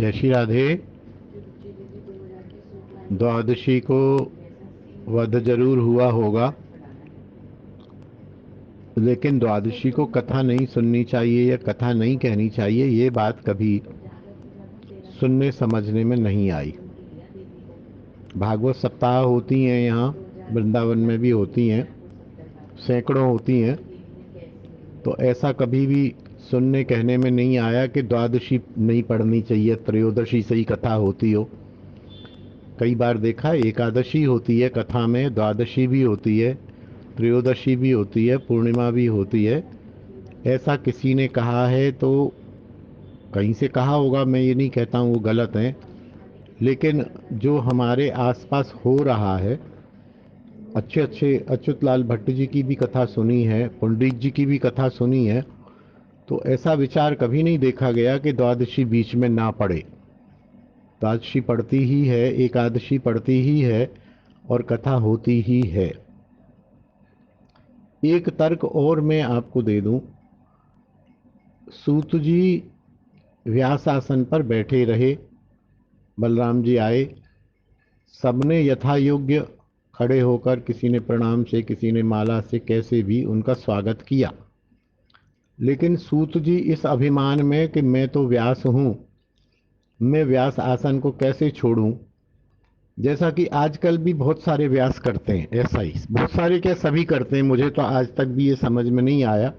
जय श्री राधे। द्वादशी को वध जरूर हुआ होगा, लेकिन द्वादशी को कथा नहीं सुननी चाहिए या कथा नहीं कहनी चाहिए, ये बात कभी सुनने समझने में नहीं आई। भागवत सप्ताह होती हैं, यहाँ वृंदावन में भी होती हैं, सैकड़ों होती हैं, तो ऐसा कभी भी सुनने कहने में नहीं आया कि द्वादशी नहीं पढ़नी चाहिए, त्रयोदशी से ही कथा होती हो। कई बार देखा, एकादशी होती है कथा में, द्वादशी भी होती है, त्रयोदशी भी होती है, पूर्णिमा भी होती है। ऐसा किसी ने कहा है तो कहीं से कहा होगा, मैं ये नहीं कहता हूँ वो गलत है, लेकिन जो हमारे आसपास हो रहा है, अच्छे अच्छे अच्युत लाल भट्ट जी की भी कथा सुनी है, पंडित जी की भी कथा सुनी है, तो ऐसा विचार कभी नहीं देखा गया कि द्वादशी बीच में ना पड़े। द्वादशी पढ़ती ही है, एकादशी पढ़ती ही है और कथा होती ही है। एक तर्क और मैं आपको दे दूं। सूत जी व्यास आसन पर बैठे रहे, बलराम जी आए, सबने यथा योग्य खड़े होकर, किसी ने प्रणाम से, किसी ने माला से, कैसे भी उनका स्वागत किया। लेकिन सूत जी इस अभिमान में कि मैं तो व्यास हूं, मैं व्यास आसन को कैसे छोड़ूं, जैसा कि आजकल भी बहुत सारे व्यास करते हैं, ऐसा ही बहुत सारे, क्या सभी करते हैं, मुझे तो आज तक भी ये समझ में नहीं आया।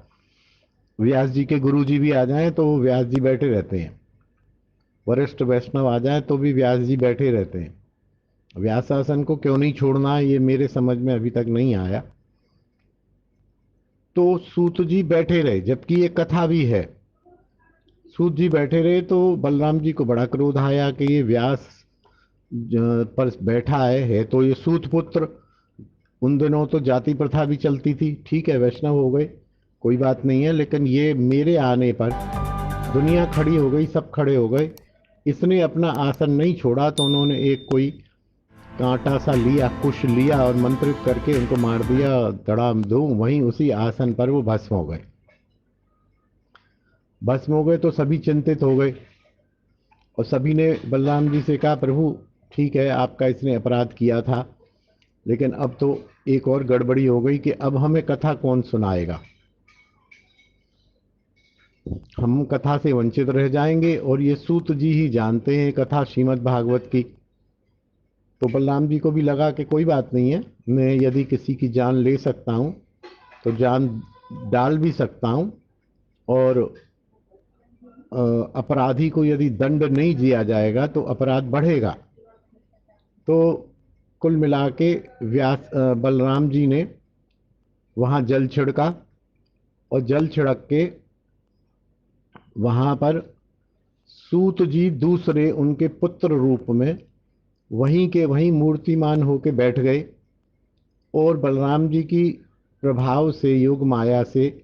व्यास जी के गुरु जी भी आ जाएं तो वो व्यास जी बैठे रहते हैं, वरिष्ठ वैष्णव आ जाएं तो भी व्यास जी बैठे रहते हैं। व्यास आसन को क्यों नहीं छोड़ना, ये मेरे समझ में अभी तक नहीं आया। तो सूत जी बैठे रहे, जबकि ये कथा भी है। सूत जी बैठे रहे तो बलराम जी को बड़ा क्रोध आया कि ये व्यास पर बैठा है तो ये सूत पुत्र। उन दिनों तो जाति प्रथा भी चलती थी, ठीक है वैष्णव हो गए, कोई बात नहीं है, लेकिन ये मेरे आने पर दुनिया खड़ी हो गई, सब खड़े हो गए, इसने अपना आसन नहीं छोड़ा, तो उन्होंने एक कोई कांटा सा लिया, कुश लिया और मंत्रित करके उनको मार दिया, धड़ाम दो, वहीं उसी आसन पर वो भस्म हो गए। भस्म हो गए तो सभी चिंतित हो गए और सभी ने बलराम जी से कहा, प्रभु ठीक है आपका इसने अपराध किया था, लेकिन अब तो एक और गड़बड़ी हो गई कि अब हमें कथा कौन सुनाएगा, हम कथा से वंचित रह जाएंगे, और ये सूत जी ही जानते हैं कथा श्रीमद् भागवत की। तो बलराम जी को भी लगा कि कोई बात नहीं है, मैं यदि किसी की जान ले सकता हूँ तो जान डाल भी सकता हूँ, और अपराधी को यदि दंड नहीं दिया जाएगा तो अपराध बढ़ेगा। तो कुल मिला के बलराम जी ने वहाँ जल छिड़का, और जल छिड़क के वहाँ पर सूत जी दूसरे उनके पुत्र रूप में वहीं के वहीं मूर्तिमान होके बैठ गए, और बलराम जी की प्रभाव से, योग माया से,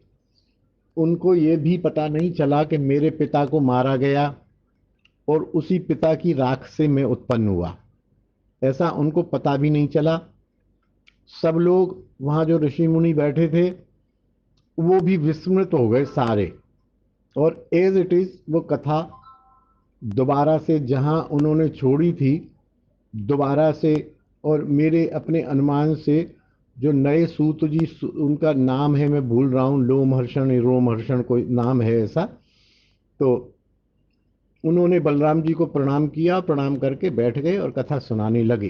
उनको ये भी पता नहीं चला कि मेरे पिता को मारा गया और उसी पिता की राख से मैं उत्पन्न हुआ, ऐसा उनको पता भी नहीं चला। सब लोग वहाँ जो ऋषि मुनि बैठे थे वो भी विस्मृत हो गए सारे, और एज इट इज वो कथा दोबारा से जहाँ उन्होंने छोड़ी थी, दोबारा से, और मेरे अपने अनुमान से जो नए सूत जी, उनका नाम है मैं भूल रहा हूँ, लोमहर्षण रोमहर्षण कोई नाम है ऐसा, तो उन्होंने बलराम जी को प्रणाम किया, प्रणाम करके बैठ गए और कथा सुनाने लगे।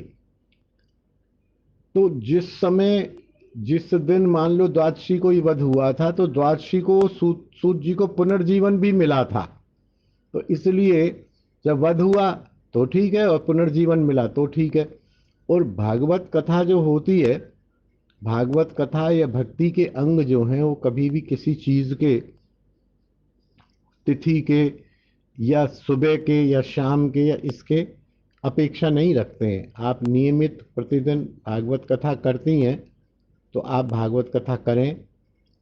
तो जिस समय, जिस दिन मान लो द्वादशी को ही वध हुआ था, तो द्वादशी को सूत जी को पुनर्जीवन भी मिला था, तो इसलिए जब वध हुआ तो ठीक है और पुनर्जीवन मिला तो ठीक है। और भागवत कथा जो होती है, भागवत कथा या भक्ति के अंग जो हैं, वो कभी भी किसी चीज के, तिथि के या सुबह के या शाम के या इसके अपेक्षा नहीं रखते हैं। आप नियमित प्रतिदिन भागवत कथा करती हैं तो आप भागवत कथा करें,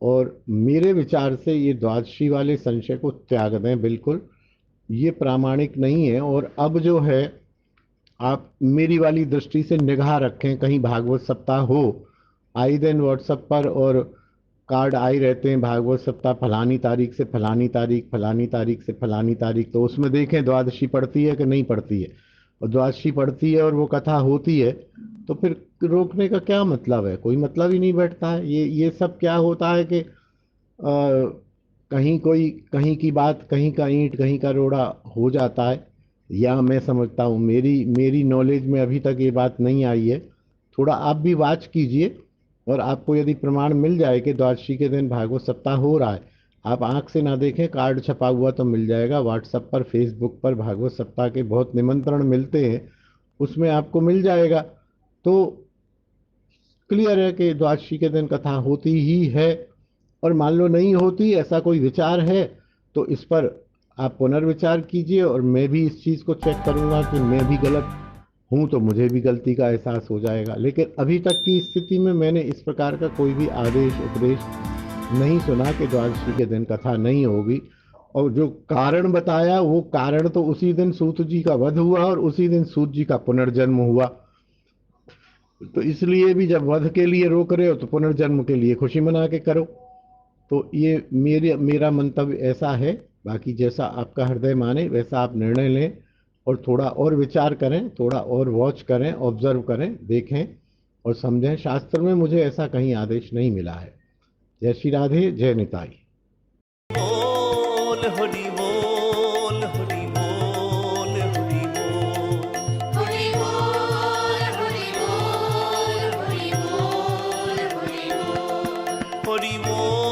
और मेरे विचार से ये द्वादशी वाले संशय को त्याग दें, बिल्कुल ये प्रामाणिक नहीं है। और अब जो है, आप मेरी वाली दृष्टि से निगाह रखें, कहीं भागवत सप्ताह हो, आए दिन व्हाट्सएप पर और कार्ड आए रहते हैं, भागवत सप्ताह फलानी तारीख से फलानी तारीख, फलानी तारीख से फलानी तारीख, तो उसमें देखें द्वादशी पड़ती है कि नहीं पड़ती है। और द्वादशी पड़ती है और वो कथा होती है, तो फिर रोकने का क्या मतलब है? कोई मतलब ही नहीं बैठता है। ये सब क्या होता है कि कहीं कोई, कहीं की बात, कहीं का ईंट कहीं का रोड़ा हो जाता है, या मैं समझता हूँ, मेरी मेरी नॉलेज में अभी तक ये बात नहीं आई है। थोड़ा आप भी वाच कीजिए, और आपको यदि प्रमाण मिल जाए कि द्वादशी के दिन भागवत सप्ताह हो रहा है, आप आंख से ना देखें, कार्ड छपा हुआ तो मिल जाएगा व्हाट्सएप पर, फेसबुक पर भागवत सप्ताह के बहुत निमंत्रण मिलते हैं, उसमें आपको मिल जाएगा। तो क्लियर है कि द्वादशी के दिन कथा होती ही है। और मान लो नहीं होती, ऐसा कोई विचार है, तो इस पर आप पुनर्विचार कीजिए, और मैं भी इस चीज़ को चेक करूंगा कि मैं भी गलत हूं, तो मुझे भी गलती का एहसास हो जाएगा। लेकिन अभी तक की स्थिति में मैंने इस प्रकार का कोई भी आदेश उपदेश नहीं सुना कि द्वादशी के दिन कथा नहीं होगी। और जो कारण बताया, वो कारण तो उसी दिन सूत जी का वध हुआ और उसी दिन सूत जी का पुनर्जन्म हुआ। तो इसलिए भी जब वध के लिए रोक रहे हो तो पुनर्जन्म के लिए खुशी मना के करो। तो ये मेरा मंतव्य ऐसा है। बाकी जैसा आपका हृदय माने वैसा आप निर्णय लें, और थोड़ा और विचार करें, थोड़ा और वॉच करें, ऑब्जर्व करें, देखें और समझें। शास्त्र में मुझे ऐसा कहीं आदेश नहीं मिला है। जय श्री राधे, जय निताई। बोल हरि बोल हरि बोल हरि बोल हरि बोल हरि बोल हरि बोल हरि बोल हरि बोल